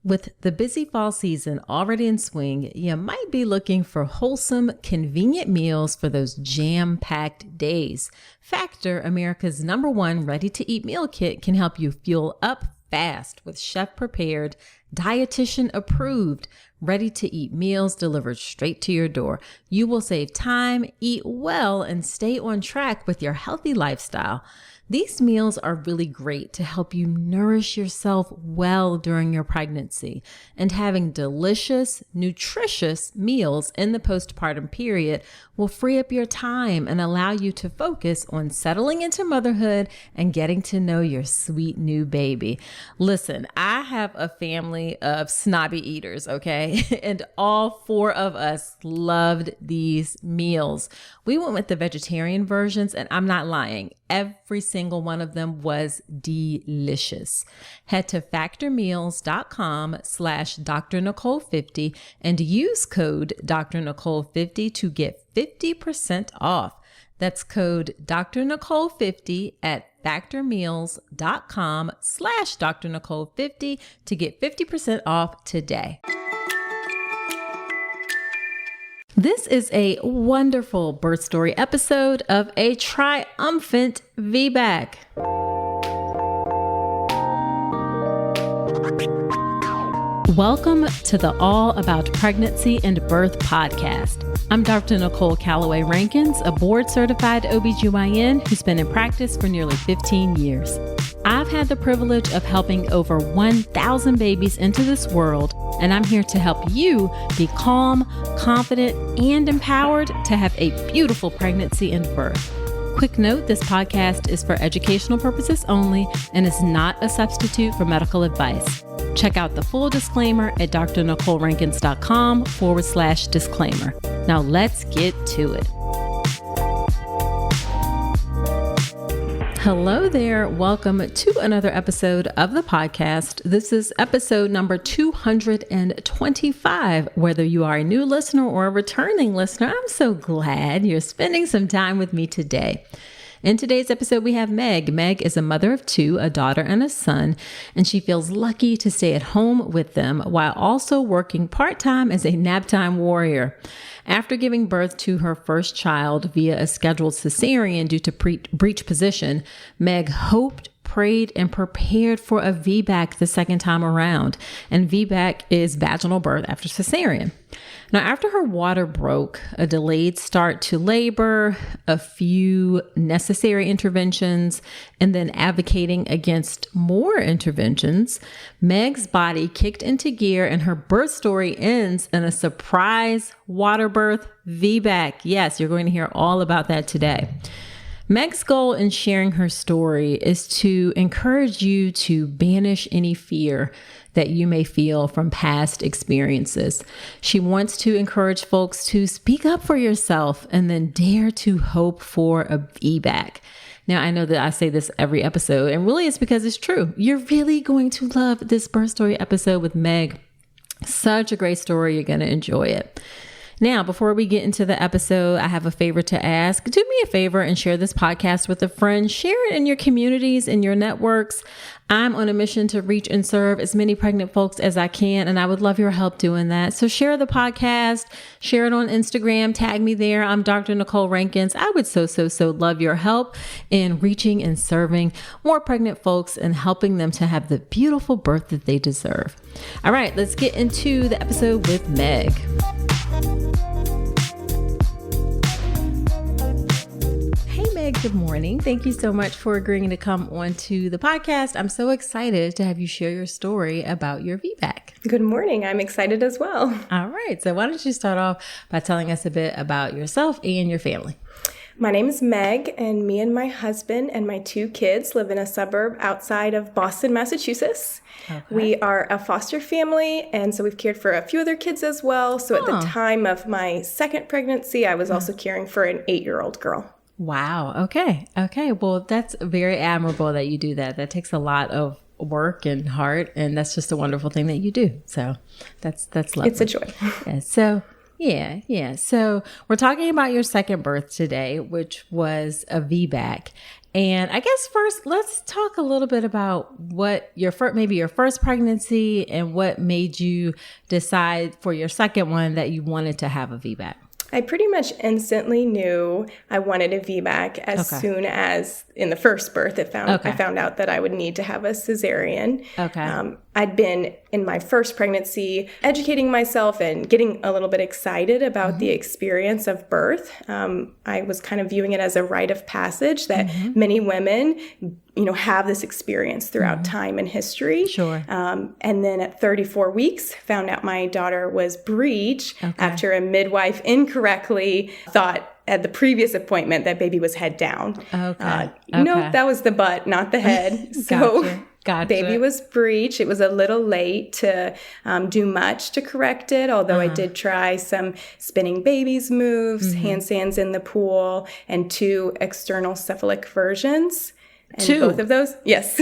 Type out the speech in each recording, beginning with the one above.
With the busy fall season already in swing, you might be looking for wholesome, convenient meals for those jam-packed days. Factor, America's #1 ready-to-eat meal kit, can help you fuel up fast with chef-prepared, dietitian-approved, ready-to-eat meals delivered straight to your door. You will save time, eat well, and stay on track with your healthy lifestyle. These meals are really great to help you nourish yourself well during your pregnancy, and having delicious, nutritious meals in the postpartum period will free up your time and allow you to focus on settling into motherhood and getting to know your sweet new baby. Listen, I have a family of snobby eaters, okay? And all 4 of us loved these meals. We went with the vegetarian versions, and I'm not lying. Every single one of them was delicious. Head to factormeals.com/drnicole50 and use code drnicole50 to get 50% off. That's code drnicole50 at factormeals.com/drnicole50 to get 50% off today. This is a wonderful birth story episode of a triumphant VBAC. Welcome to the All About Pregnancy and Birth podcast. I'm Dr. Nicole Calloway Rankins, a board-certified OBGYN who's been in practice for nearly 15 years. I've had the privilege of helping over 1,000 babies into this world, and I'm here to help you be calm, confident, and empowered to have a beautiful pregnancy and birth. Quick note, this podcast is for educational purposes only and is not a substitute for medical advice. Check out the full disclaimer at drnicolerankins.com/disclaimer. Now let's get to it. Hello there. Welcome to another episode of the podcast. This is episode number 225. Whether you are a new listener or a returning listener, I'm so glad you're spending some time with me today. In today's episode, we have Meg. Meg is a mother of 2, a daughter and a son, and she feels lucky to stay at home with them while also working part-time as a naptime warrior. After giving birth to her first child via a scheduled cesarean due to breech position, Meg hoped, prayed, and prepared for a VBAC the second time around. And VBAC is vaginal birth after cesarean. Now, after her water broke, a delayed start to labor, a few necessary interventions, and then advocating against more interventions, Meg's body kicked into gear and her birth story ends in a surprise water birth VBAC. Yes, you're going to hear all about that today. Meg's goal in sharing her story is to encourage you to banish any fear that you may feel from past experiences. She wants to encourage folks to speak up for yourself and then dare to hope for a VBAC. Now, I know that I say this every episode, and really it's because it's true. You're really going to love this birth story episode with Meg. Such a great story. You're going to enjoy it. Now, before we get into the episode, I have a favor to ask. Do me a favor and share this podcast with a friend. Share it in your communities, in your networks. I'm on a mission to reach and serve as many pregnant folks as I can, and I would love your help doing that. So share the podcast, share it on Instagram, tag me there. I'm Dr. Nicole Rankins. I would so love your help in reaching and serving more pregnant folks and helping them to have the beautiful birth that they deserve. All right, let's get into the episode with Meg. Meg, good morning. Thank you so much for agreeing to come on to the podcast. I'm so excited to have you share your story about your VBAC. Good morning. I'm excited as well. All right. So why don't you start off by telling us a bit about yourself and your family? My name is Meg, and me and my husband and my 2 kids live in a suburb outside of Boston, Massachusetts. Okay. We are a foster family, and so we've cared for a few other kids as well. So at the time of my second pregnancy, I was also caring for an 8-year-old girl. Wow. Okay. Well, that's very admirable that you do that. That takes a lot of work and heart, and that's just a wonderful thing that you do. So that's lovely. It's a joy. Yeah. So we're talking about your second birth today, which was a VBAC. And I guess first, let's talk a little bit about what maybe your first pregnancy and what made you decide for your second one that you wanted to have a VBAC. I pretty much instantly knew I wanted a VBAC as soon as in the first birth I found out that I would need to have a cesarean. Okay. I'd been in my first pregnancy educating myself and getting a little bit excited about the experience of birth. I was kind of viewing it as a rite of passage that many women, have this experience throughout time and history. Sure. And then at 34 weeks, found out my daughter was breech after a midwife incorrectly thought at the previous appointment that baby was head down. No, that was the butt, not the head. So Gotcha. Baby was breech. It was a little late to do much to correct it, although I did try some spinning babies moves, handstands in the pool, and 2 external cephalic versions. And 2? Both of those? Yes.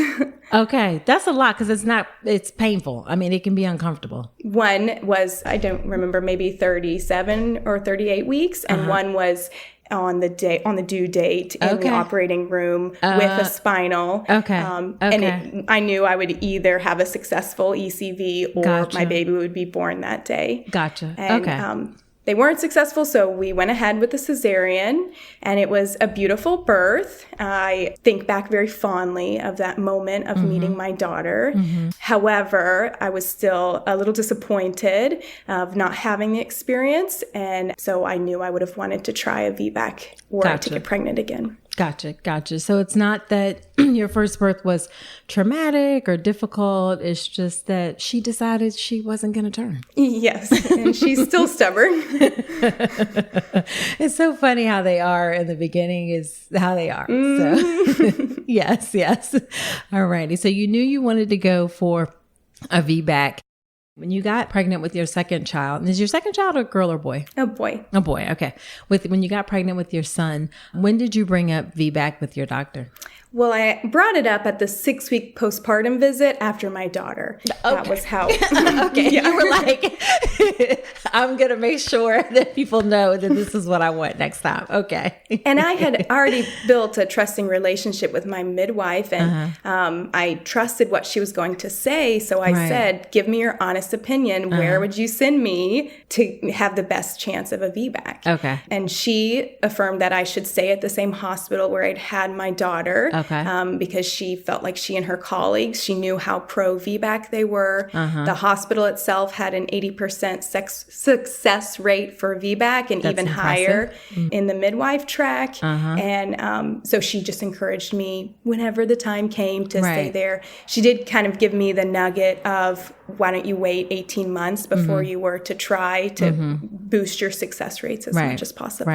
Okay. That's a lot because it's painful. I mean, it can be uncomfortable. One was, I don't remember, maybe 37 or 38 weeks. And one was on the due date in the operating room with a spinal. And I knew I would either have a successful ECV or my baby would be born that day. Gotcha. And, they weren't successful, so we went ahead with the cesarean, and it was a beautiful birth. I think back very fondly of that moment of meeting my daughter. However, I was still a little disappointed of not having the experience, and so I knew I would have wanted to try a VBAC or to get pregnant again. Gotcha. So it's not that your first birth was traumatic or difficult. It's just that she decided she wasn't going to turn. Yes. And she's still stubborn. It's so funny how they are in the beginning is how they are. So yes. All righty. So you knew you wanted to go for a VBAC. When you got pregnant with your second child, is your second child a girl or boy? A boy. A boy. Okay. When you got pregnant with your son, when did you bring up VBAC with your doctor? Well, I brought it up at the 6-week postpartum visit after my daughter. That was how. You were like, I'm going to make sure that people know that this is what I want next time. Okay. And I had already built a trusting relationship with my midwife, and I trusted what she was going to say. So I said, give me your honest opinion. Where would you send me to have the best chance of a VBAC? Okay. And she affirmed that I should stay at the same hospital where I'd had my daughter. Because she felt like she and her colleagues, she knew how pro VBAC they were. The hospital itself had an 80% success rate for VBAC and even higher in the midwife track. And so she just encouraged me whenever the time came to stay there. She did kind of give me the nugget of, why don't you wait 18 months before you were to try to boost your success rates as much as possible.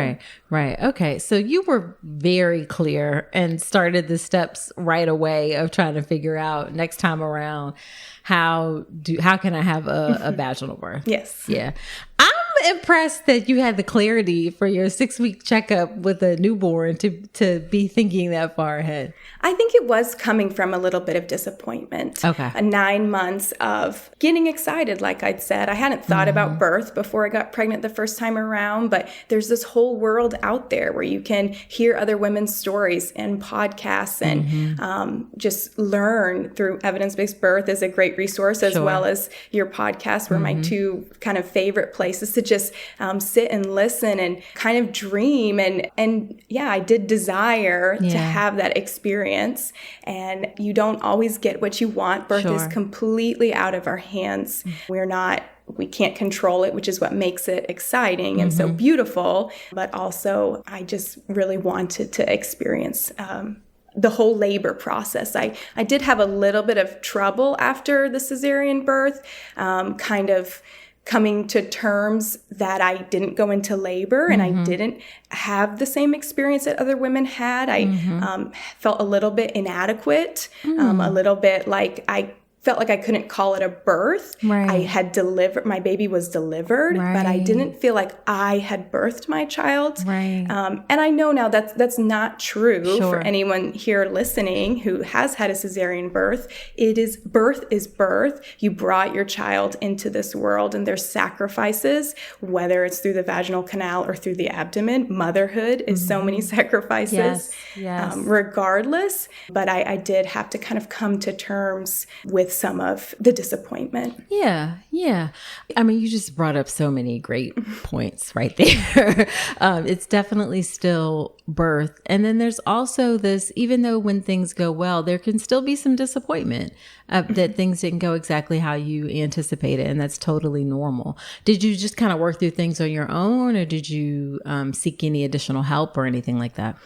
Right. Okay. So you were very clear and started the steps right away of trying to figure out next time around how can I have a vaginal birth? Yes. Yeah. I'm impressed that you had the clarity for your 6-week checkup with a newborn to be thinking that far ahead. I think it was coming from a little bit of disappointment. 9 months of getting excited, like I'd said. I hadn't thought about birth before I got pregnant the first time around, but there's this whole world out there where you can hear other women's stories and podcasts and just learn through Evidence-Based Birth is a great resource, as well as your podcast were my 2 kind of favorite places to just sit and listen and kind of dream. And I did desire to have that experience. And you don't always get what you want. Birth is completely out of our hands. We can't control it, which is what makes it exciting and so beautiful. But also, I just really wanted to experience the whole labor process. I did have a little bit of trouble after the cesarean birth, kind of coming to terms that I didn't go into labor and I didn't have the same experience that other women had. I felt a little bit inadequate, a little bit like I felt like I couldn't call it a birth. Right. I had delivered, my baby was delivered, but I didn't feel like I had birthed my child. Right. And I know now that's not true Sure. for anyone here listening who has had a cesarean birth. Birth is birth. You brought your child into this world, and there's sacrifices, whether it's through the vaginal canal or through the abdomen. Motherhood is so many sacrifices, regardless. But I did have to kind of come to terms with some of the disappointment. Yeah. I mean, you just brought up so many great points right there. It's definitely still birth. And then there's also this, even though when things go well, there can still be some disappointment that things didn't go exactly how you anticipated. And that's totally normal. Did you just kind of work through things on your own, or did you seek any additional help or anything like that?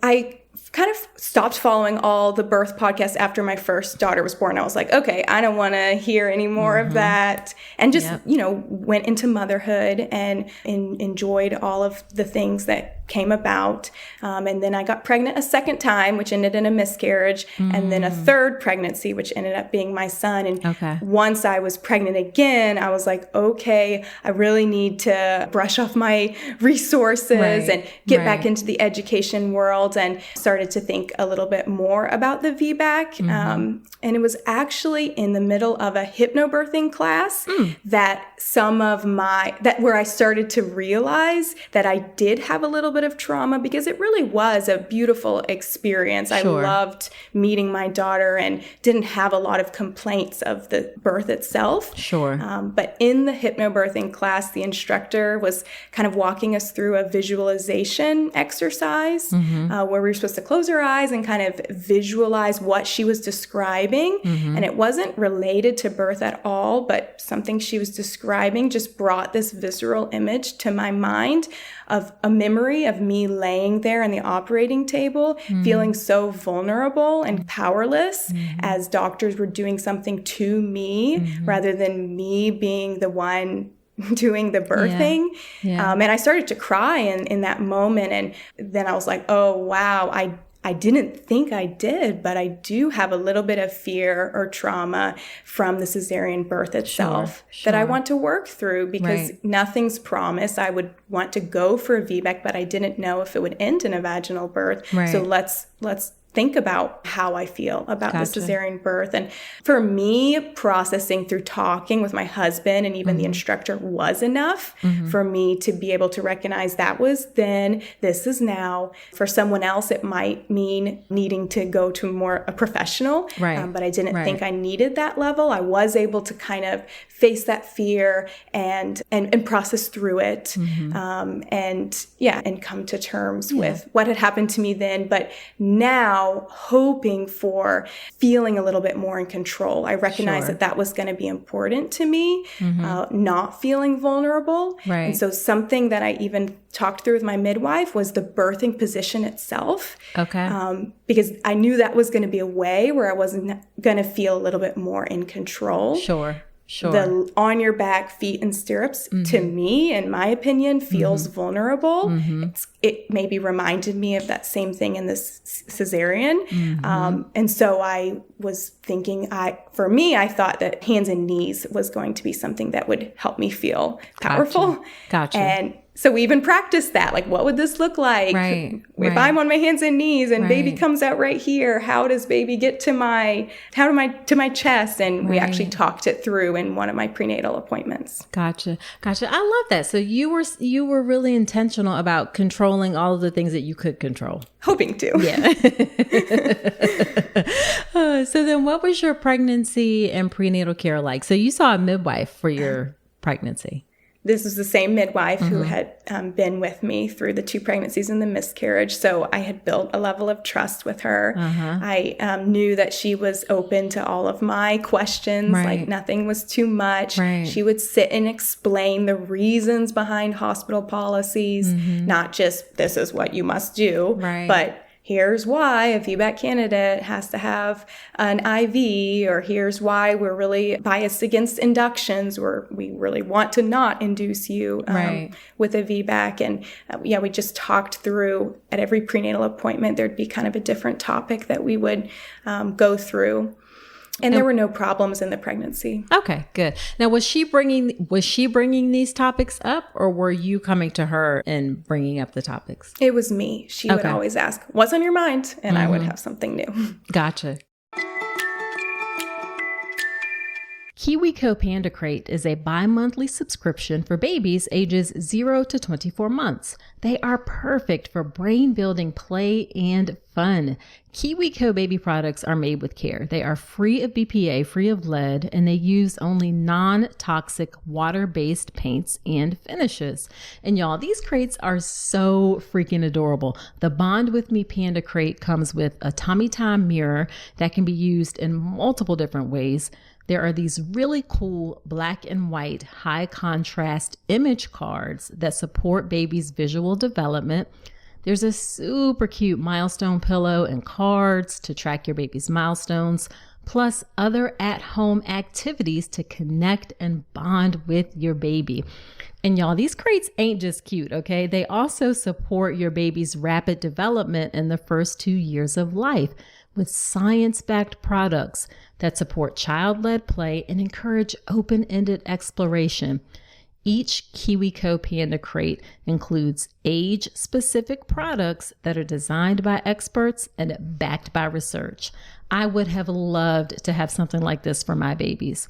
I kind of stopped following all the birth podcasts after my first daughter was born. I was like, okay, I don't want to hear any more of that. And just, went into motherhood and enjoyed all of the things that came about. And then I got pregnant a second time, which ended in a miscarriage, and then a third pregnancy, which ended up being my son. And once I was pregnant again, I was like, okay, I really need to brush off my resources and get back into the education world, and started to think a little bit more about the VBAC. And it was actually in the middle of a hypnobirthing class where I started to realize that I did have a little bit of trauma, because it really was a beautiful experience. I loved meeting my daughter and didn't have a lot of complaints of the birth itself. But in the hypnobirthing class, the instructor was kind of walking us through a visualization exercise where we were supposed to close our eyes and kind of visualize what she was describing. And it wasn't related to birth at all, but something she was describing just brought this visceral image to my mind of a memory of me laying there on the operating table, feeling so vulnerable and powerless as doctors were doing something to me rather than me being the one doing the birthing. And I started to cry in that moment. And then I was like, oh, wow, I didn't think I did, but I do have a little bit of fear or trauma from the cesarean birth itself that I want to work through, because nothing's promised. I would want to go for a VBAC, but I didn't know if it would end in a vaginal birth. So let's think about how I feel about the cesarean birth. And for me, processing through talking with my husband and even the instructor was enough for me to be able to recognize that was then, this is now. For someone else, it might mean needing to go to a professional, but I didn't think I needed that level. I was able to kind of face that fear and process through it, and come to terms with what had happened to me then. But now, hoping for feeling a little bit more in control. I recognized that was going to be important to me, not feeling vulnerable. And so something that I even talked through with my midwife was the birthing position itself. Because I knew that was going to be a way where I wasn't going to feel a little bit more in control. The on your back, feet in stirrups, to me, in my opinion, feels vulnerable. It maybe reminded me of that same thing in this cesarean. And so I was thinking, for me, I thought that hands and knees was going to be something that would help me feel powerful. And so we even practiced that. Like, what would this look like? If I'm on my hands and knees and baby comes out right here, how does baby get to my chest? And we actually talked it through in one of my prenatal appointments. Gotcha. I love that. So you were really intentional about controlling all of the things that you could control. Hoping to. So then what was your pregnancy and prenatal care like? So you saw a midwife for your pregnancy. This is the same midwife who had been with me through the 2 pregnancies and the miscarriage. So I had built a level of trust with her. I knew that she was open to all of my questions, like nothing was too much. She would sit and explain the reasons behind hospital policies, not just this is what you must do, but here's why a VBAC candidate has to have an IV, or here's why we're really biased against inductions, or we really want to not induce you with a VBAC. And we just talked through at every prenatal appointment, there'd be kind of a different topic that we would go through. And there were no problems in the pregnancy. Okay, good. Now, was she bringing these topics up, or were you coming to her and bringing up the topics? It was me. She would always ask, "What's on your mind?" And I would have something new. Gotcha. KiwiCo Panda Crate is a bi-monthly subscription for babies ages 0 to 24 months. They are perfect for brain-building play and fun. KiwiCo baby products are made with care. They are free of BPA, free of lead, and they use only non-toxic water-based paints and finishes. And y'all, these crates are so freaking adorable. The Bond With Me Panda Crate comes with a tummy time mirror that can be used in multiple different ways. There are these really cool black and white high contrast image cards that support babies' visual development. There's a super cute milestone pillow and cards to track your baby's milestones, plus other at-home activities to connect and bond with your baby. And y'all, these crates ain't just cute, okay? They also support your baby's rapid development in the first 2 years of life with science-backed products that support child-led play and encourage open-ended exploration. Each KiwiCo Panda Crate includes age-specific products that are designed by experts and backed by research. I would have loved to have something like this for my babies.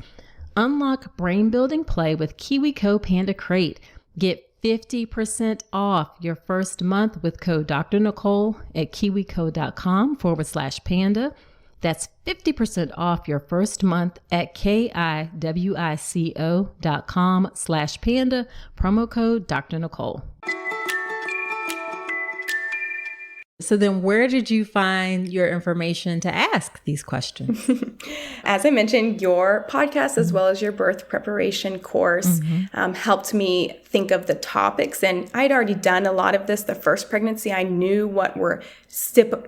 Unlock brain-building play with KiwiCo Panda Crate. Get 50% off your first month with code Dr. Nicole at kiwico.com/panda. That's 50% off your first month at kiwico.com/panda, promo code Dr. Nicole. So then where did you find your information to ask these questions? As I mentioned, your podcast as well as your birth preparation course helped me think of the topics. And I'd already done a lot of this the first pregnancy. I knew what were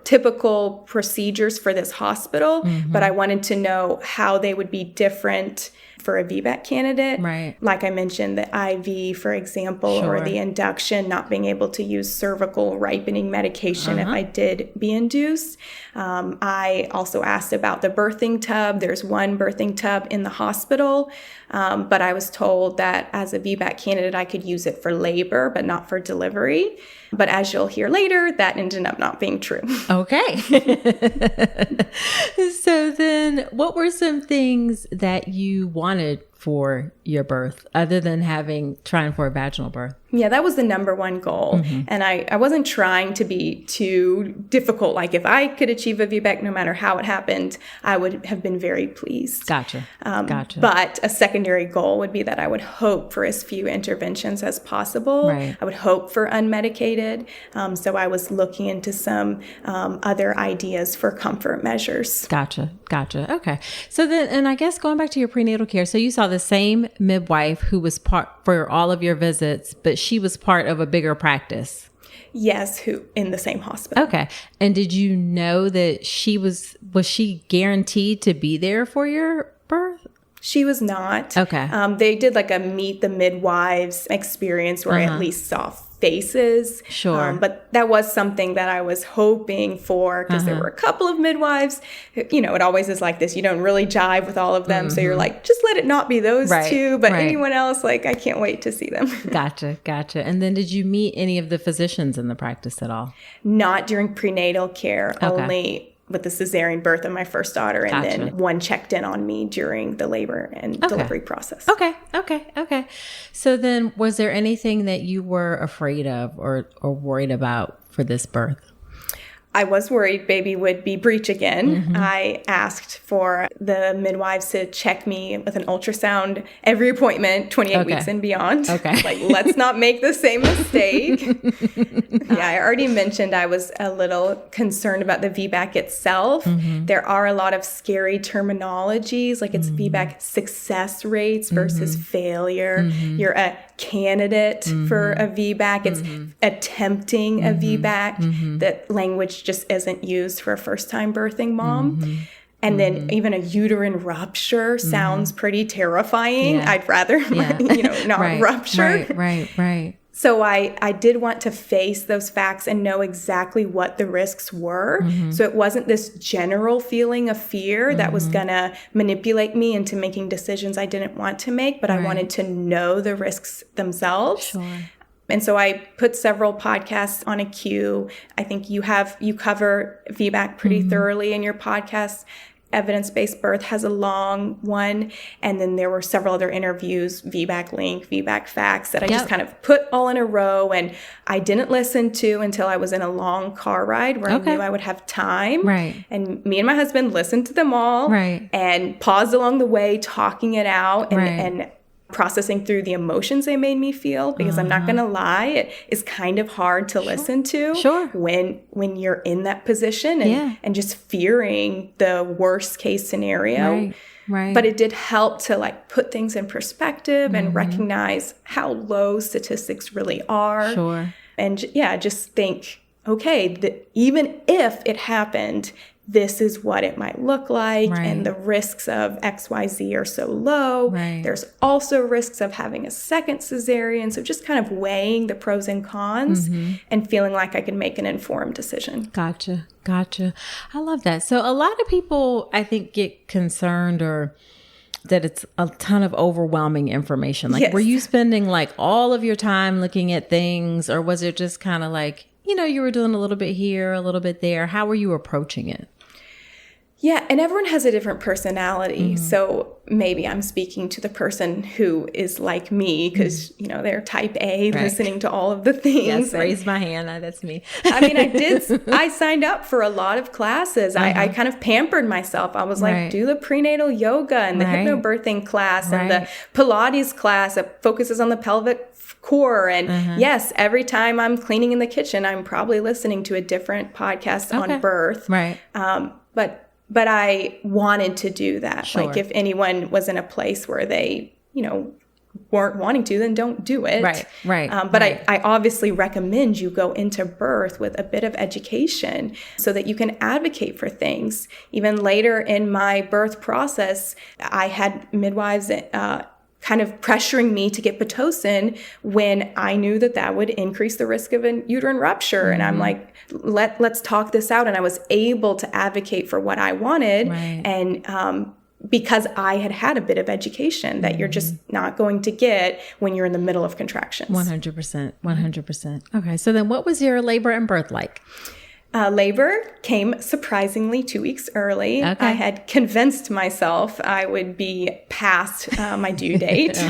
typical procedures for this hospital, but I wanted to know how they would be different for a VBAC candidate. Right. Like I mentioned, the IV, for example, or the induction, not being able to use cervical ripening medication if I did be induced. I also asked about the birthing tub. There's one birthing tub in the hospital, but I was told that as a VBAC candidate, I could use it for labor, but not for delivery. But as you'll hear later, that ended up not being true. Okay. So then what were some things that you wanted for your birth other than trying for a vaginal birth? Yeah, that was the number one goal. And I wasn't trying to be too difficult. Like if I could achieve a VBAC, no matter how it happened, I would have been very pleased. Gotcha. But a secondary goal would be that I would hope for as few interventions as possible. Right. I would hope for unmedicated. So I was looking into some other ideas for comfort measures. Gotcha. Okay. So then, and I guess going back to your prenatal care, so you saw the same midwife who was part for all of your visits, but she was part of a bigger practice. Yes, who in the same hospital. Okay. And did you know that was she guaranteed to be there for your birth? She was not. Okay. They did like a meet the midwives experience where I at least saw faces. Sure. But that was something that I was hoping for because there were a couple of midwives. You know, it always is like this. You don't really jive with all of them. So you're like, just let it not be those two. But anyone else, like, I can't wait to see them. Gotcha. And then did you meet any of the physicians in the practice at all? Not during prenatal care, only with the cesarean birth of my first daughter, and then one checked in on me during the labor and delivery process. Okay. So then was there anything that you were afraid of or worried about for this birth? I was worried baby would be breech again. I asked for the midwives to check me with an ultrasound every appointment, 28 weeks and beyond. Okay. Like, let's not make the same mistake. I already mentioned I was a little concerned about the VBAC itself. There are a lot of scary terminologies, like it's VBAC success rates versus failure. You're a candidate for a VBAC. It's attempting a VBAC. That language just isn't used for a first-time birthing mom. And then even a uterine rupture sounds pretty terrifying. I'd rather, not rupture. Right. So I did want to face those facts and know exactly what the risks were. So it wasn't this general feeling of fear that was going to manipulate me into making decisions I didn't want to make, but I wanted to know the risks themselves. Sure. And so I put several podcasts on a queue. I think you cover VBAC pretty thoroughly in your podcast. Evidence-Based Birth has a long one. And then there were several other interviews, VBAC Link, VBAC Facts, that I just kind of put all in a row. And I didn't listen to until I was in a long car ride where I knew I would have time. Right. And me and my husband listened to them all and paused along the way, talking it out and processing through the emotions they made me feel, because I'm not going to lie, it is kind of hard to listen to when you're in that position and just fearing the worst case scenario. Right. But it did help to like put things in perspective and recognize how low statistics really are. Sure. And just think, okay, even if it happened, this is what it might look like, and the risks of XYZ are so low. There's also risks of having a second cesarean. So just kind of weighing the pros and cons and feeling like I could make an informed decision. Gotcha. I love that. So a lot of people, I think, get concerned or that it's a ton of overwhelming information. Like, were you spending like all of your time looking at things, or was it just kind of like, you were doing a little bit here, a little bit there? How were you approaching it? Yeah, and everyone has a different personality. So maybe I'm speaking to the person who is like me because, they're type A, listening to all of the things. Yes, raise my hand. That's me. I mean, I signed up for a lot of classes. I kind of pampered myself. I was like, do the prenatal yoga and the hypnobirthing class and the Pilates class that focuses on the pelvic core. And yes, every time I'm cleaning in the kitchen, I'm probably listening to a different podcast on birth. But I wanted to do that. Sure. Like if anyone was in a place where they, weren't wanting to, then don't do it. But I obviously recommend you go into birth with a bit of education so that you can advocate for things. Even later in my birth process, I had midwives kind of pressuring me to get Pitocin when I knew that would increase the risk of a uterine rupture. And I'm like, let's talk this out. And I was able to advocate for what I wanted. And because I had a bit of education that you're just not going to get when you're in the middle of contractions. 100%. Okay. So then what was your labor and birth like? Labor came surprisingly 2 weeks early. I had convinced myself I would be past my due date.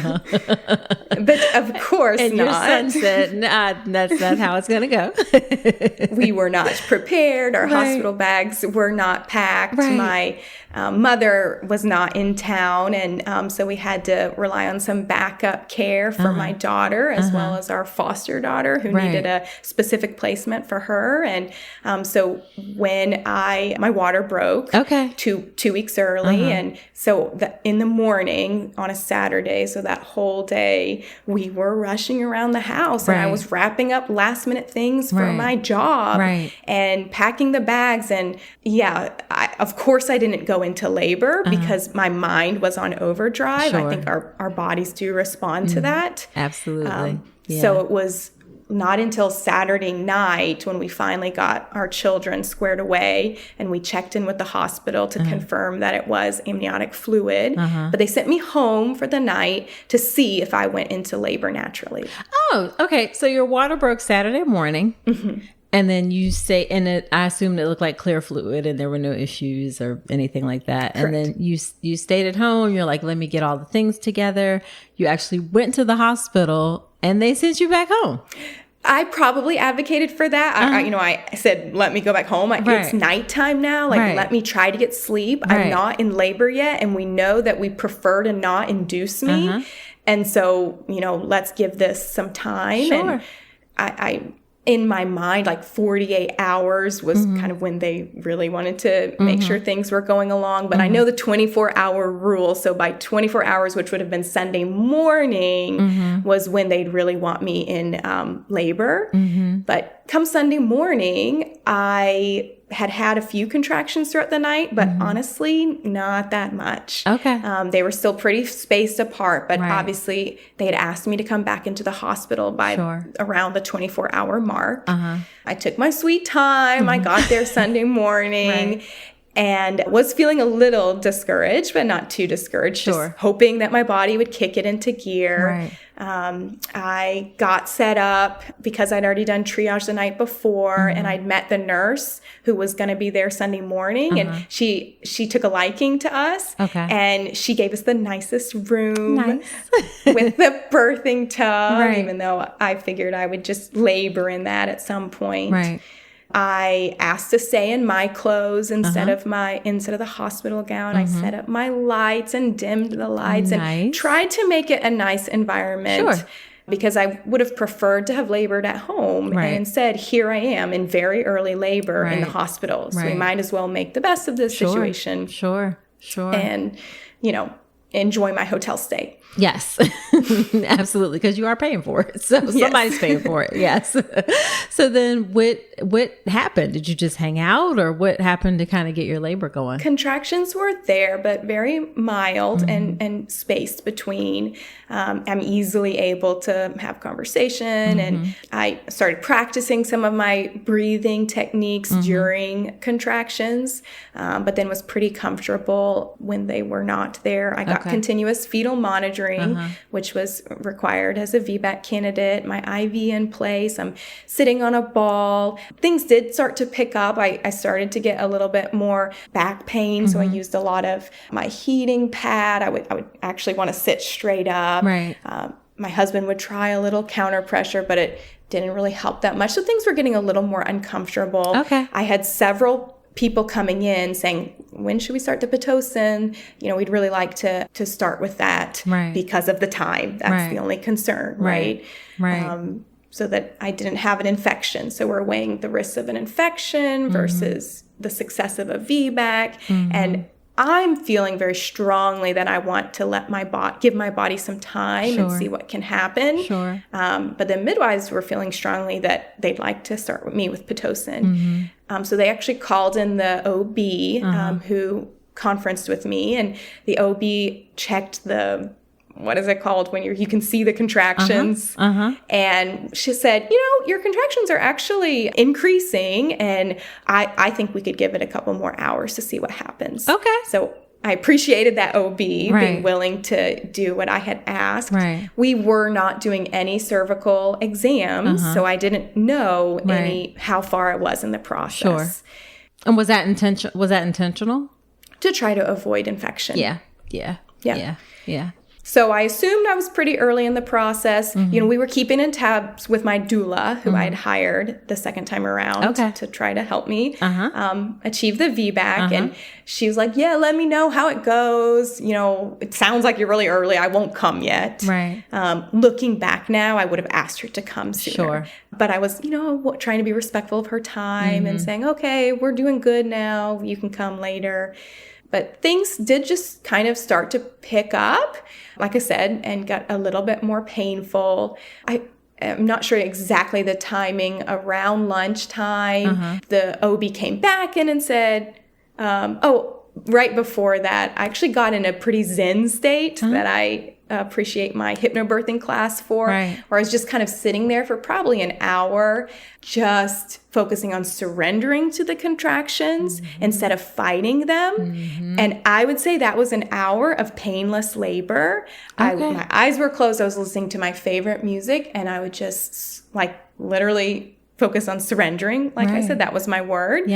But of course and not. Your son said, that's not how it's going to go. We were not prepared. Our hospital bags were not packed. My mother was not in town. And so we had to rely on some backup care for my daughter as well as our foster daughter who needed a specific placement for her. And so when my water broke 2 weeks early, and so in the morning on a Saturday, so that whole day, we were rushing around the house and I was wrapping up last minute things for my job and packing the bags. And of course I didn't go into labor because my mind was on overdrive. I think our bodies do respond to that. Absolutely. So it was not until Saturday night when we finally got our children squared away and we checked in with the hospital to confirm that it was amniotic fluid. But they sent me home for the night to see if I went into labor naturally. Oh, okay. So your water broke Saturday morning. And then you say, I assumed it looked like clear fluid and there were no issues or anything like that. Correct. And then you stayed at home. You're like, let me get all the things together. You actually went to the hospital and they sent you back home. I probably advocated for that. I said, let me go back home. It's nighttime now. Let me try to get sleep. I'm not in labor yet. And we know that we prefer to not induce me. And so, let's give this some time. Sure. And I in my mind, 48 hours was kind of when they really wanted to make sure things were going along. But I know the 24-hour rule. So by 24 hours, which would have been Sunday morning, was when they'd really want me in labor. But come Sunday morning, I had a few contractions throughout the night, but honestly, not that much. Okay. They were still pretty spaced apart, but Right. obviously they had asked me to come back into the hospital by around the 24-hour mark. I took my sweet time. I got there Sunday morning. And was feeling a little discouraged, but not too discouraged, just hoping that my body would kick it into gear. I got set up because I'd already done triage the night before, and I'd met the nurse who was going to be there Sunday morning, and she took a liking to us, and she gave us the nicest room with the birthing tub, even though I figured I would just labor in that at some point. I asked to stay in my clothes instead of the hospital gown. I set up my lights and dimmed the lights and tried to make it a nice environment because I would have preferred to have labored at home. And instead, here I am in very early labor in the hospital. So we might as well make the best of this situation. And, enjoy my hotel stay. Yes, absolutely. Because you are paying for it. So somebody's paying for it. Yes. So then what happened? Did you just hang out, or what happened to kind of get your labor going? Contractions were there, but very mild and spaced between. I'm easily able to have conversation, and I started practicing some of my breathing techniques during contractions, but then was pretty comfortable when they were not there. I got continuous fetal monitoring, which was required as a VBAC candidate, my IV in place. I'm sitting on a ball. Things did start to pick up. I started to get a little bit more back pain, so I used a lot of my heating pad. I would actually want to sit straight up. My husband would try a little counter pressure, but it didn't really help that much. So things were getting a little more uncomfortable. I had several people coming in saying, when should we start the Pitocin? We'd really like to start with that because of the time. That's the only concern, right? So that I didn't have an infection. So we're weighing the risks of an infection versus the success of a VBAC. And I'm feeling very strongly that I want to give my body some time and see what can happen. But the midwives were feeling strongly that they'd like to start with me with Pitocin. So they actually called in the OB who conferenced with me, and the OB checked what is it called when you can see the contractions? And she said, your contractions are actually increasing, and I think we could give it a couple more hours to see what happens. So I appreciated that OB being willing to do what I had asked. We were not doing any cervical exams, so I didn't know how far I was in the process. And was that intentional? To try to avoid infection. Yeah. So I assumed I was pretty early in the process. We were keeping in tabs with my doula, who I had hired the second time around to try to help me achieve the VBAC. And she was like, yeah, let me know how it goes. It sounds like you're really early. I won't come yet. Looking back now, I would have asked her to come sooner. But I was, trying to be respectful of her time and saying, okay, we're doing good now. You can come later. But things did just kind of start to pick up, like I said, and got a little bit more painful. I'm not sure exactly the timing. Around lunchtime, the OB came back in and said, right before that, I actually got in a pretty zen state that I appreciate my hypnobirthing class for, where I was just kind of sitting there for probably an hour, just focusing on surrendering to the contractions instead of fighting them. And I would say that was an hour of painless labor. My eyes were closed. I was listening to my favorite music, and I would just literally focus on surrendering. I said, that was my word.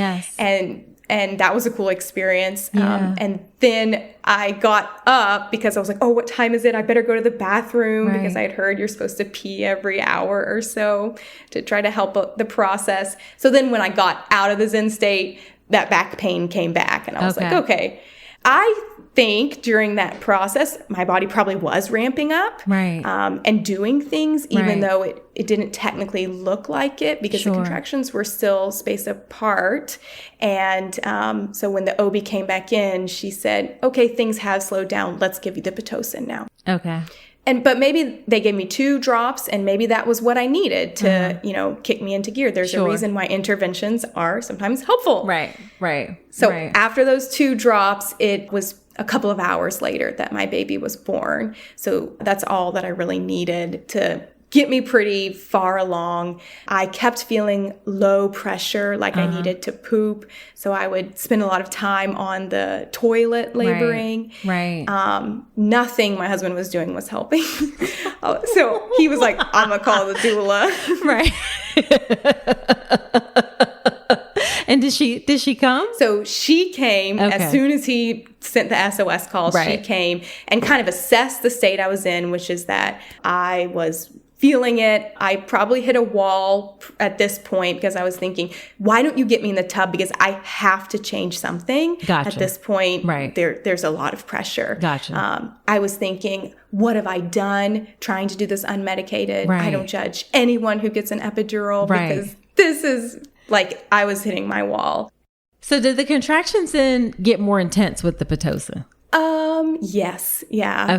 And that was a cool experience. And then I got up because I was like, oh, what time is it? I better go to the bathroom because I had heard you're supposed to pee every hour or so to try to help the process. So then when I got out of the Zen state, that back pain came back. And I was like, okay. I think during that process, my body probably was ramping up and doing things, even though it didn't technically look like it because the contractions were still spaced apart. And so when the OB came back in, she said, okay, things have slowed down. Let's give you the Pitocin now. But maybe they gave me 2 drops, and maybe that was what I needed to, kick me into gear. There's a reason why interventions are sometimes helpful. Right. So after those 2 drops, it was a couple of hours later that my baby was born. So that's all that I really needed to get me pretty far along. I kept feeling low pressure, like I needed to poop. So I would spend a lot of time on the toilet laboring. Right. Nothing my husband was doing was helping. So he was like, I'm going to call the doula. Right. And did she come? So she came as soon as he sent the SOS call. She came and kind of assessed the state I was in, which is that I was feeling it. I probably hit a wall at this point because I was thinking, why don't you get me in the tub? Because I have to change something. Gotcha. At this point. Right. There's a lot of pressure. Gotcha. I was thinking, what have I done trying to do this unmedicated? Right. I don't judge anyone who gets an epidural because this is like I was hitting my wall. So did the contractions then get more intense with the Pitocin? Yes. Yeah.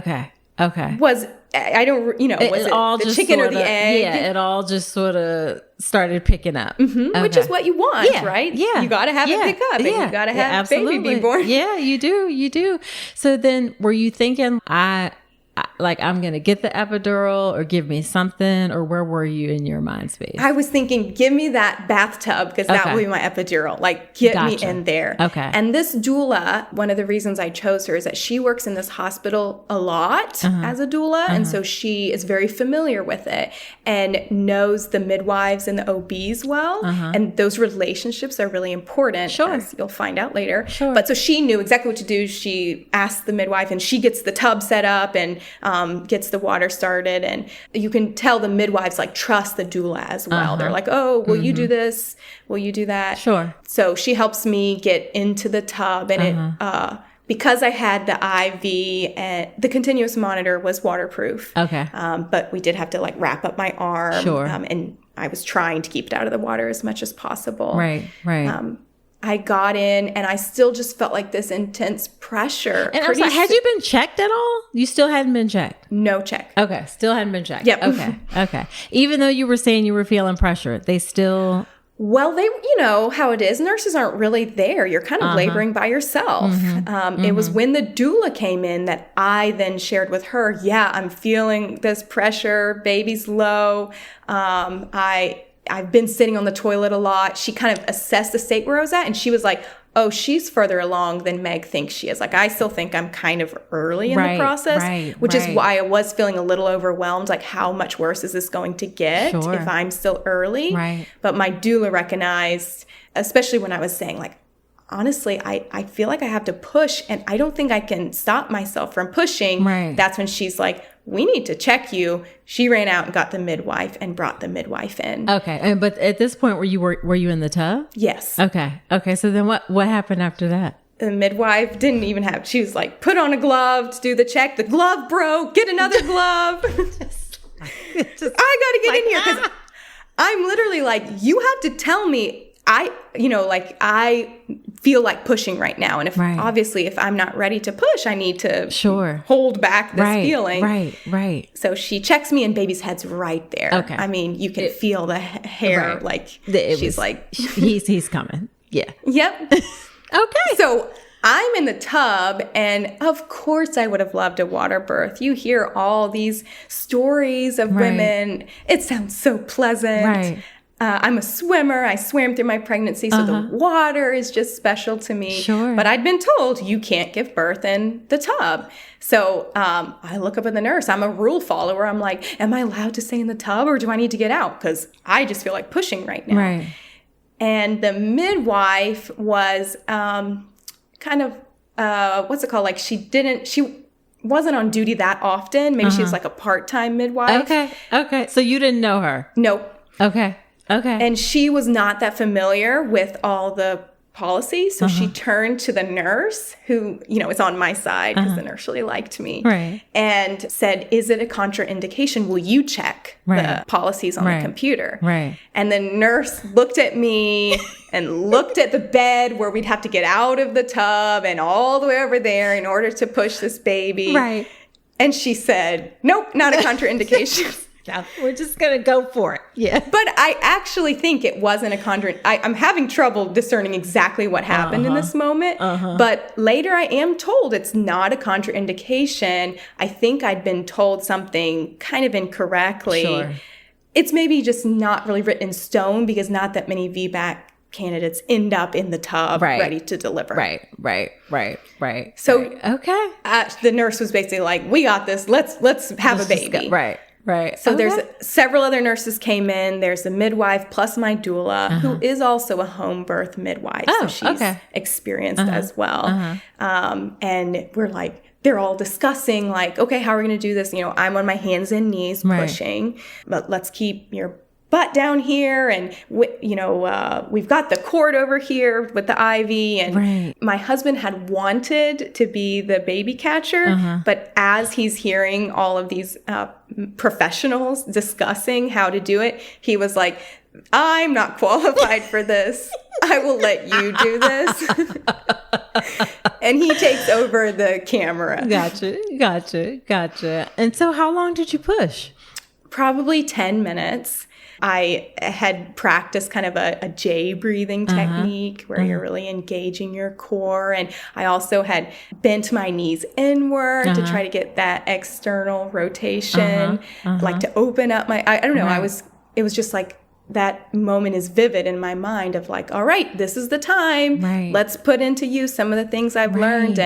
Okay. Was it all the chicken or the egg? Yeah, it all just sort of started picking up. Which is what you want, right? Yeah. You got to have it pick up, and you got to have baby be born. Yeah, you do. So then were you thinking, I'm going to get the epidural or give me something, or where were you in your mind space? I was thinking, give me that bathtub because that will be my epidural. Like, get me in there. Okay. And this doula, one of the reasons I chose her is that she works in this hospital a lot as a doula. And so she is very familiar with it and knows the midwives and the OBs well. And those relationships are really important, as you'll find out later. But so she knew exactly what to do. She asked the midwife, and she gets the tub set up and gets the water started. And you can tell the midwives trust the doula as well. They're like, oh, will you do this? Will you do that? Sure. So she helps me get into the tub, and it because I had the IV and the continuous monitor was waterproof. Okay. But we did have to wrap up my arm. Sure. And I was trying to keep it out of the water as much as possible. Right. I got in, and I still just felt like this intense pressure. And I was like, had you been checked at all? You still hadn't been checked? No check. Okay. Still hadn't been checked. Yep. Okay. Even though you were saying you were feeling pressure, they still... Well, you know how it is. Nurses aren't really there. You're kind of laboring by yourself. It was when the doula came in that I then shared with her, I'm feeling this pressure. Baby's low. I've been sitting on the toilet a lot. She kind of assessed the state where I was at, and she was like, oh, she's further along than Meg thinks she is. I still think I'm kind of early in the process, which is why I was feeling a little overwhelmed. How much worse is this going to get if I'm still early? Right. But my doula recognized, especially when I was saying, honestly, I feel like I have to push, and I don't think I can stop myself from pushing. Right. That's when she's like, we need to check you. She ran out and got the midwife and brought the midwife in. Okay. But at this point, were you in the tub? Yes. Okay. So then what happened after that? The midwife didn't even have, she was like, put on a glove to do the check. The glove broke. Get another glove. I got to get in here because I'm literally like, you have to tell me. I feel like pushing right now. And obviously, if I'm not ready to push, I need to hold back this feeling. Right. So she checks me, and baby's head's right there. Okay. I mean, you can feel the hair. He's coming. Yeah. Yep. Okay. So I'm in the tub, and of course I would have loved a water birth. You hear all these stories of women. It sounds so pleasant. Right. I'm a swimmer. I swam through my pregnancy, so the water is just special to me. Sure. But I'd been told you can't give birth in the tub. So I look up at the nurse. I'm a rule follower. I'm like, am I allowed to stay in the tub, or do I need to get out? Because I just feel like pushing right now. Right. And the midwife was kind of, what's it called? She wasn't on duty that often. Maybe she was a part-time midwife. Okay. So you didn't know her? Nope. Okay. And she was not that familiar with all the policies. So she turned to the nurse who, is on my side because the nurse really liked me. Right. And said, is it a contraindication? Will you check the policies on the computer? Right. And the nurse looked at me and looked at the bed where we'd have to get out of the tub and all the way over there in order to push this baby. Right. And she said, nope, not a contraindication. No, we're just going to go for it. Yeah. But I actually think it wasn't a I'm having trouble discerning exactly what happened in this moment. But later I am told it's not a contraindication. I think I'd been told something kind of incorrectly. Sure. It's maybe just not really written in stone because not that many VBAC candidates end up in the tub ready to deliver. Right. So, okay. The nurse was basically like, we got this. Let's have a baby. Right. So there's several other nurses came in. There's a midwife plus my doula, who is also a home birth midwife. So she's experienced as well. And we're like, they're all discussing like, okay, how are we going to do this? You know, I'm on my hands and knees pushing, but let's keep your butt down here. And, we've got the cord over here with the IV. And my husband had wanted to be the baby catcher, but as he's hearing all of these professionals discussing how to do it, he was like, I'm not qualified for this. I will let you do this. And he takes over the camera. Gotcha. And so how long did you push? Probably 10 minutes. I had practiced kind of a J breathing technique where you're really engaging your core. And I also had bent my knees inward to try to get that external rotation, like to open up my, I don't know, it was just like that moment is vivid in my mind of like, all right, this is the time. Let's put into use some of the things I've learned.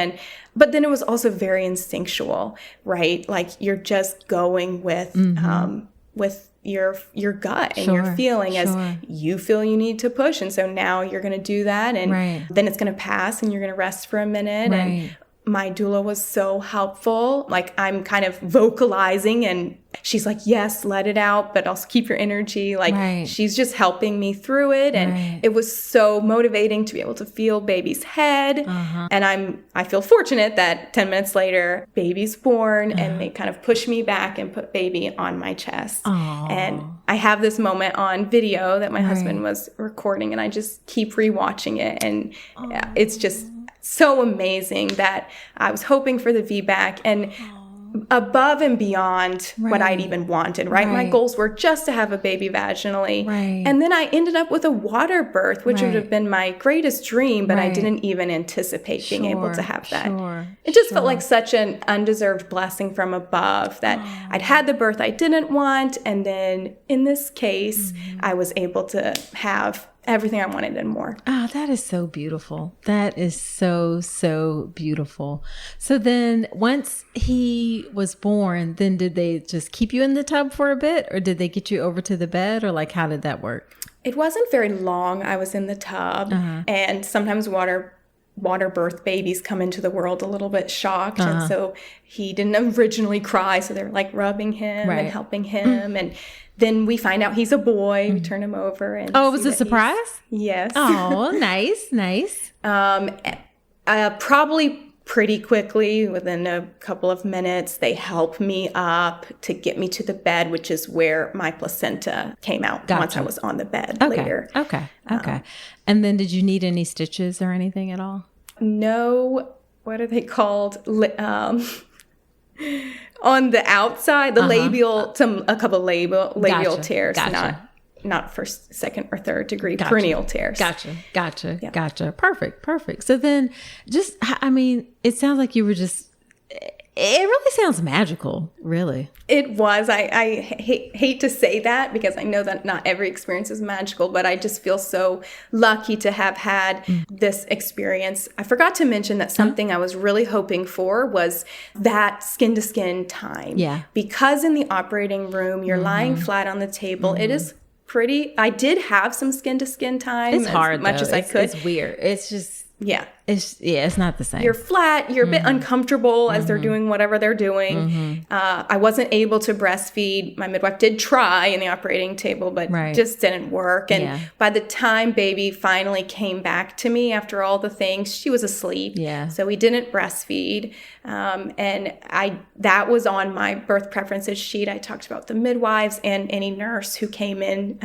But then it was also very instinctual, right? Like you're just going with your gut and your feeling as you feel you need to push. And so now you're going to do that. And then it's going to pass and you're going to rest for a minute. And my doula was so helpful. Like I'm kind of vocalizing and she's like, yes, let it out, but also keep your energy. Like she's just helping me through it. And it was so motivating to be able to feel baby's head. And I feel fortunate that 10 minutes later, baby's born and they kind of push me back and put baby on my chest. And I have this moment on video that my husband was recording and I just keep rewatching it. And it's just so amazing that I was hoping for the VBAC and above and beyond what I'd even wanted, right? My goals were just to have a baby vaginally. And then I ended up with a water birth, which would have been my greatest dream, but I didn't even anticipate being able to have that. It just felt like such an undeserved blessing from above that I'd had the birth I didn't want. And then in this case, I was able to have everything I wanted and more. Oh, that is so beautiful. That is so, so beautiful. So then once he was born, then did they just keep you in the tub for a bit or did they get you over to the bed or like how did that work? It wasn't very long. I was in the tub and sometimes water birth babies come into the world a little bit shocked. And so he didn't originally cry. So they're like rubbing him and helping him. And then we find out he's a boy. We turn him over. And it was a surprise? Yes. Oh, nice. Probably pretty quickly, within a couple of minutes, they help me up to get me to the bed, which is where my placenta came out once I was on the bed later. Okay. And then did you need any stitches or anything at all? No. What are they called? On the outside, the labial, a couple labial tears, not first, second, or third degree perineal tears. Gotcha. Perfect. So then it sounds like you were just, it really sounds magical, really. It was. I hate to say that because I know that not every experience is magical, but I just feel so lucky to have had this experience. I forgot to mention that something I was really hoping for was that skin-to-skin time. Yeah. Because in the operating room, you're lying flat on the table. It is pretty. I did have some skin-to-skin time. It's hard, as much as I could. It's weird. It's just... Yeah. It's not the same. You're flat. You're a bit uncomfortable as they're doing whatever they're doing. I wasn't able to breastfeed. My midwife did try in the operating table, but just didn't work. And by the time baby finally came back to me after all the things, she was asleep. Yeah. So we didn't breastfeed. And that was on my birth preferences sheet. I talked about the midwives and any nurse who came in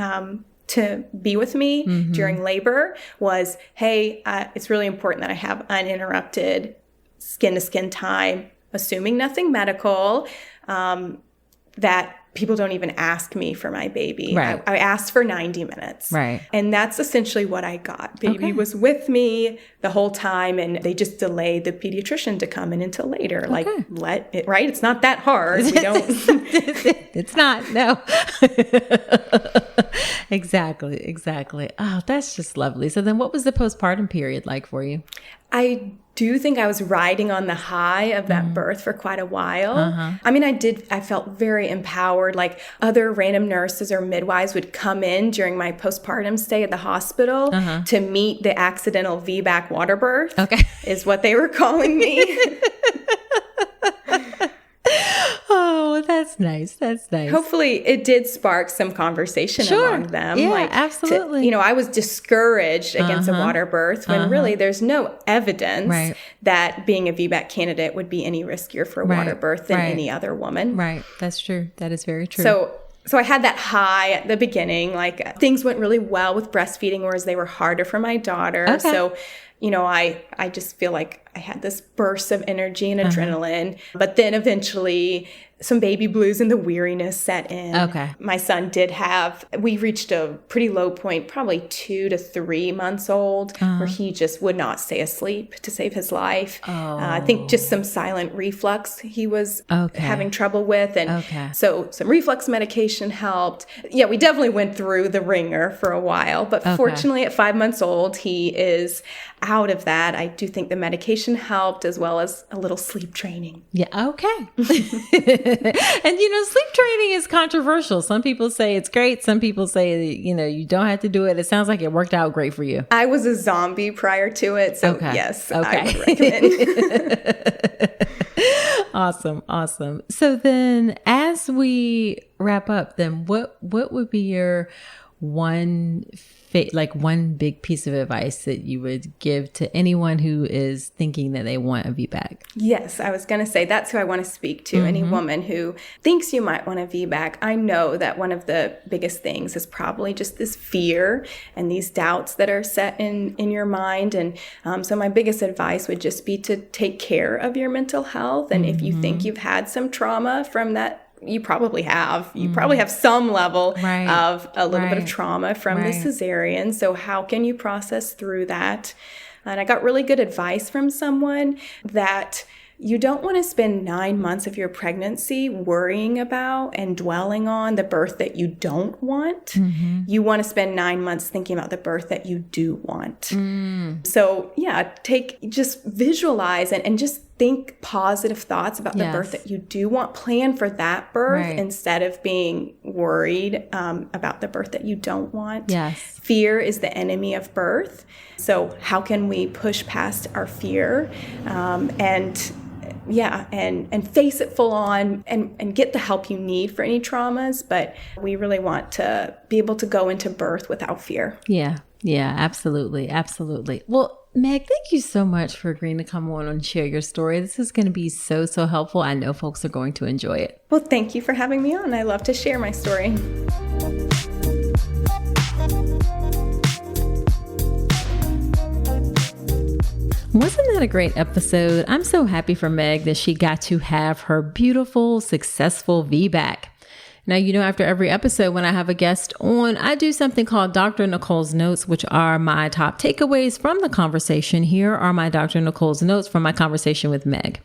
to be with me during labor was, hey, it's really important that I have uninterrupted skin-to-skin time assuming nothing medical, that people don't even ask me for my baby. Right. I asked for 90 minutes. Right. And that's essentially what I got. Baby was with me the whole time, and they just delayed the pediatrician to come in until later. Like, let it, right? It's not that hard. We don't. It's not, no. Exactly. Oh, that's just lovely. So then what was the postpartum period like for you? I do think I was riding on the high of that birth for quite a while. I mean, I felt very empowered. Like, other random nurses or midwives would come in during my postpartum stay at the hospital to meet the accidental VBAC water birth, is what they were calling me. Oh, that's nice. That's nice. Hopefully it did spark some conversation among them. Yeah, absolutely. I was discouraged against a water birth when really there's no evidence that being a VBAC candidate would be any riskier for a water birth than any other woman. Right. That's true. That is very true. So I had that high at the beginning. Like, things went really well with breastfeeding, whereas they were harder for my daughter. So, I just feel like I had this burst of energy and adrenaline. But then eventually some baby blues and the weariness set in. My son we reached a pretty low point, probably 2 to 3 months old, where he just would not stay asleep to save his life. I think just some silent reflux he was having trouble with. And so some reflux medication helped. Yeah, we definitely went through the ringer for a while. But fortunately, at 5 months old, he is out of that. I do think the medication helped, as well as a little sleep training. Yeah, okay. And, sleep training is controversial. Some people say it's great. Some people say, you don't have to do it. It sounds like it worked out great for you. I was a zombie prior to it. So yes, I would recommend. Awesome. So then, as we wrap up, then what would be your one big piece of advice that you would give to anyone who is thinking that they want a VBAC? Yes, I was going to say that's who I want to speak to. Any woman who thinks you might want a VBAC. I know that one of the biggest things is probably just this fear and these doubts that are set in your mind. And so my biggest advice would just be to take care of your mental health. And if you think you've had some trauma from that, you probably have. You probably have some level of a little bit of trauma from the cesarean. So how can you process through that? And I got really good advice from someone that you don't want to spend 9 months of your pregnancy worrying about and dwelling on the birth that you don't want. You want to spend 9 months thinking about the birth that you do want. So just visualize and just think positive thoughts about the birth that you do want. Plan for that birth instead of being worried about the birth that you don't want. Fear is the enemy of birth. So how can we push past our fear and face it full on and get the help you need for any traumas? But we really want to be able to go into birth without fear. Yeah, absolutely. Well, Meg, thank you so much for agreeing to come on and share your story. This is going to be so helpful. I know folks are going to enjoy it. Well, thank you for having me on. I love to share my story. Wasn't that a great episode? I'm so happy for Meg that she got to have her beautiful, successful VBAC. Now, after every episode, when I have a guest on, I do something called Dr. Nicole's Notes, which are my top takeaways from the conversation. Here are my Dr. Nicole's Notes from my conversation with Meg.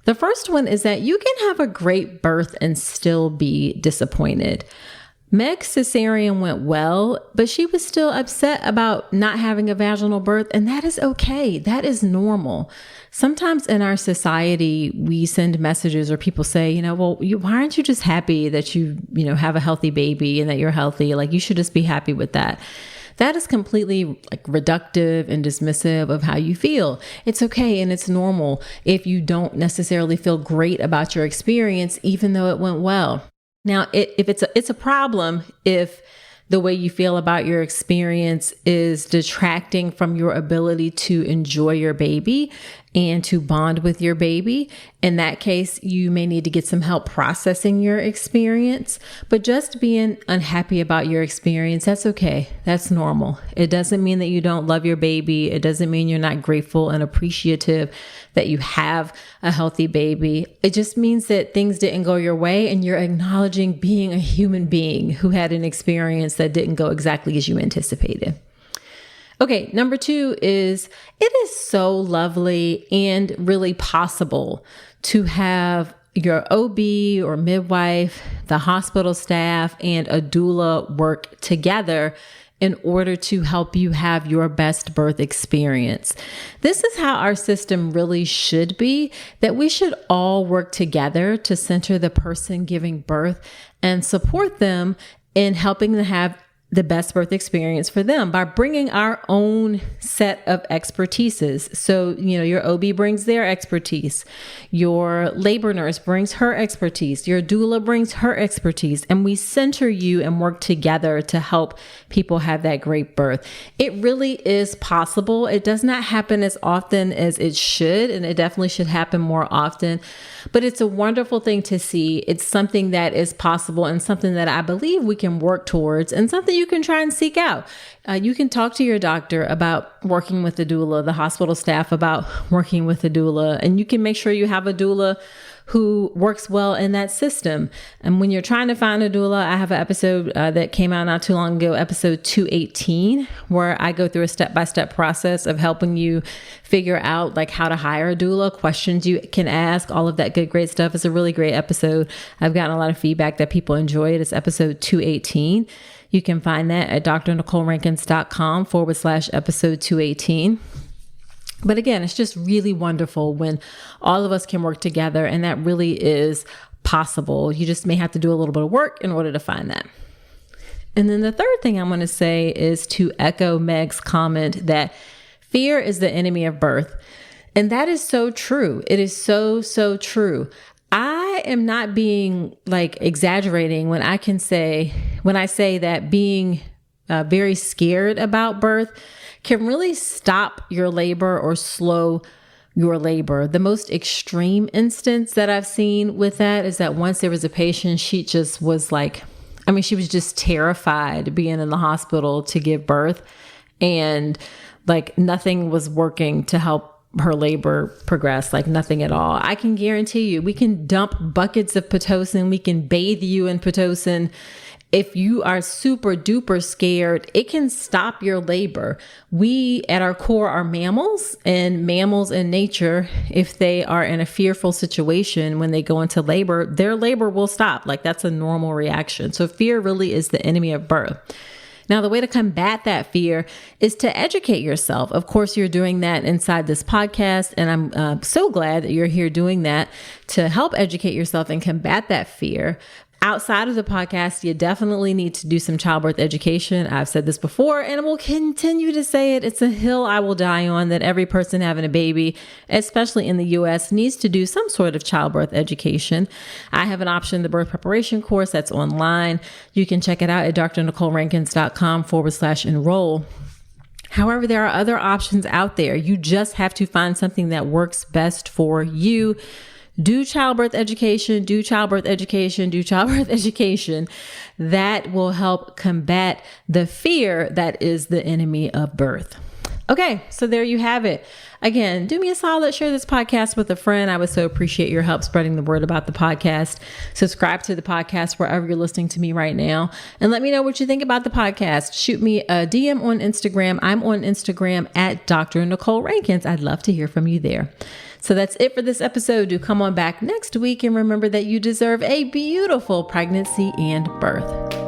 The first one is that you can have a great birth and still be disappointed. Meg's cesarean went well, but she was still upset about not having a vaginal birth, and that is okay. That is normal. Sometimes in our society, we send messages or people say, why aren't you just happy that you have a healthy baby and that you're healthy? Like, you should just be happy with that. That is completely reductive and dismissive of how you feel. It's okay and it's normal if you don't necessarily feel great about your experience, even though it went well. Now, if it's a problem if the way you feel about your experience is detracting from your ability to enjoy your baby and to bond with your baby. In that case, you may need to get some help processing your experience, but just being unhappy about your experience, that's okay. That's normal. It doesn't mean that you don't love your baby. It doesn't mean you're not grateful and appreciative that you have a healthy baby. It just means that things didn't go your way and you're acknowledging being a human being who had an experience that didn't go exactly as you anticipated. Okay, number 2 is it is so lovely and really possible to have your OB or midwife, the hospital staff, and a doula work together in order to help you have your best birth experience. This is how our system really should be, that we should all work together to center the person giving birth and support them in helping them have the best birth experience for them by bringing our own set of expertises. So, your OB brings their expertise, your labor nurse brings her expertise, your doula brings her expertise, and we center you and work together to help people have that great birth. It really is possible. It does not happen as often as it should, and it definitely should happen more often, but it's a wonderful thing to see. It's something that is possible and something that I believe we can work towards and something you can try and seek out. You can talk to your doctor about working with a doula, the hospital staff about working with a doula, and you can make sure you have a doula who works well in that system. And when you're trying to find a doula, I have an episode that came out not too long ago, episode 218, where I go through a step-by-step process of helping you figure out like how to hire a doula, questions you can ask, all of that good, great stuff. It's a really great episode. I've gotten a lot of feedback that people enjoy it. It's episode 218. You can find that at drnicolerankins.com/episode 218. But again, it's just really wonderful when all of us can work together, and that really is possible. You just may have to do a little bit of work in order to find that. And then the third thing I'm going to say is to echo Meg's comment that fear is the enemy of birth. And that is so true. It is so, so true. I am not being like exaggerating when I say that being very scared about birth can really stop your labor or slow your labor. The most extreme instance that I've seen with that is that once there was a patient, she just was she was just terrified being in the hospital to give birth, and like nothing was working to help her labor progress, like nothing at all. I can guarantee you, we can dump buckets of Pitocin, we can bathe you in Pitocin. If you are super duper scared, it can stop your labor. We at our core are mammals, and mammals in nature, if they are in a fearful situation, when they go into labor, their labor will stop. Like that's a normal reaction. So fear really is the enemy of birth. Now, the way to combat that fear is to educate yourself. Of course, you're doing that inside this podcast, and I'm so glad that you're here doing that to help educate yourself and combat that fear. Outside of the podcast, you definitely need to do some childbirth education. I've said this before and I will continue to say it. It's a hill I will die on, that every person having a baby, especially in the US, needs to do some sort of childbirth education. I have an option, the birth preparation course, that's online. You can check it out at drnicolerankins.com/enroll. However, there are other options out there. You just have to find something that works best for you. Do childbirth education, do childbirth education, do childbirth education. That will help combat the fear that is the enemy of birth. Okay, so there you have it. Again, do me a solid, share this podcast with a friend. I would so appreciate your help spreading the word about the podcast. Subscribe to the podcast wherever you're listening to me right now. And let me know what you think about the podcast. Shoot me a DM on Instagram. I'm on Instagram at Dr. Nicole Rankins. I'd love to hear from you there. So that's it for this episode. Do come on back next week and remember that you deserve a beautiful pregnancy and birth.